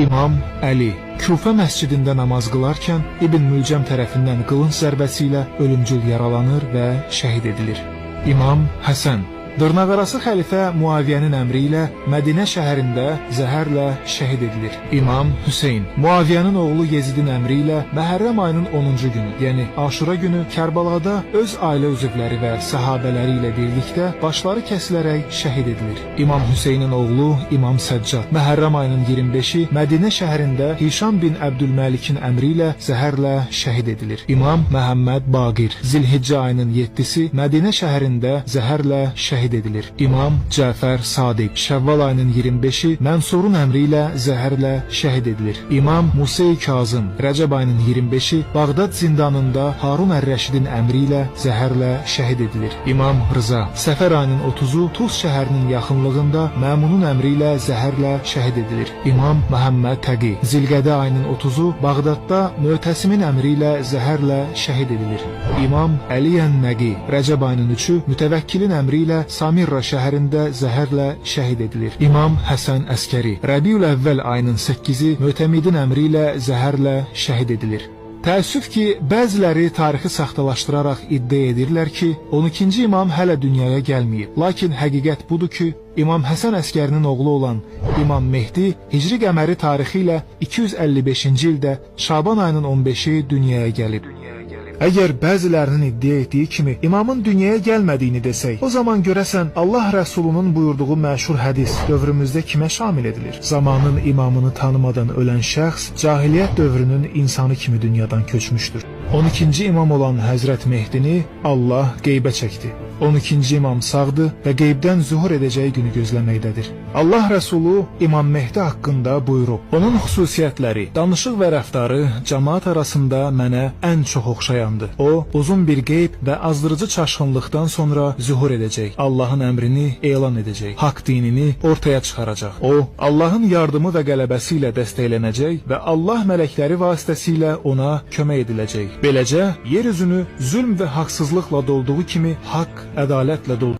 İmam Əli Küfə məscidində namaz qılarkən İbn Mülcəm tərəfindən qılınc zərbəsi ilə ölümcül yaralanır və şəhid edilir. İmam Həsən dırnaqarası xəlifə Muaviyyənin əmri ilə Mədinə şəhərində zəhərlə şəhid edilir. İmam Hüseyn Muaviyyənin oğlu Yezidin əmri ilə Məhərrəm ayının 10-cu günü, yəni Aşura günü Kərbalada öz ailə üzvləri və səhabələri ilə birlikdə başları kəsilərək şəhid edilir. İmam Hüseynin oğlu İmam Səccad Məhərrəm ayının 25-i Mədinə şəhərində Hişam bin Əbdülməlikin əmri ilə zəhərlə şəhid edilir. İmam Məhəmməd Baqir Zilhiccə ayının 7-si Mədinə şəhərində zəhərlə şəhid edilir. İmam Cəfər Sadiq Şəvval ayının 25-i Mənsurun əmri ilə zəhərlə şəhid edilir. İmam Musa-i Kazım Rəcəb ayının 25-i Bağdad zindanında Harun Ər-Rəşidin əmri ilə zəhərlə şəhid edilir. İmam Rıza Səfər ayının 30-u Tuz şəhərinin yaxınlığında Məmunun əmri ilə zəhərlə şəhid edilir. İmam Məhəmməd Təqi Zilqədə ayının 30-u Bağdadda Mötəsimin əmri ilə zəhərlə şəhid edilir. İmam Əli Ən-Nəqi Rəcəb ayının 3-ü Mütəvəkkilin əmri ilə Samirra şəhərində zəhərlə şəhid edilir. İmam Həsən Əskəri Rəbiül Əvvəl ayının 8-i Mötəmidin əmri ilə zəhərlə şəhid edilir. Təəssüf ki, bəziləri tarixi saxtalaşdıraraq iddia edirlər ki, 12-ci imam hələ dünyaya gəlməyib. Lakin həqiqət budur ki, İmam Həsən Əskərinin oğlu olan İmam Mehdi Hicri qəməri tarixi ilə 255-ci ildə Şaban ayının 15-i dünyaya gəlib. Əgər bəzilərinin iddia etdiyi kimi imamın dünyaya gəlmədiyini desək, o zaman görəsən Allah Rəsulunun buyurduğu məşhur hədis dövrümüzdə kimə şamil edilir? Zamanın imamını tanımadan ölən şəxs cahiliyyət dövrünün insanı kimi dünyadan köçmüşdür. 12-ci imam olan Həzrət Mehdini Allah qeybə çəkdi. 12-ci imam sağdır və qeybdən zuhur edəcəyi günü gözləməkdədir. Allah Rəsulu İmam Mehdi haqqında buyurub, onun xüsusiyyətləri, danışıq və rəftarı cəmaat arasında mənə ən çox oxşayandır. O, uzun bir qeyb və azdırıcı çaşqınlıqdan sonra zuhur edəcək, Allahın əmrini elan edəcək, haqq dinini ortaya çıxaracaq. O, Allahın yardımı və qələbəsi ilə dəstəklənəcək və Allah mələkləri vasitəsilə ona kömək ediləcək. Beləcə, yer üzünü zülm və haqsızlıqla dolduğu kimi haqq, ədalətlə doldu.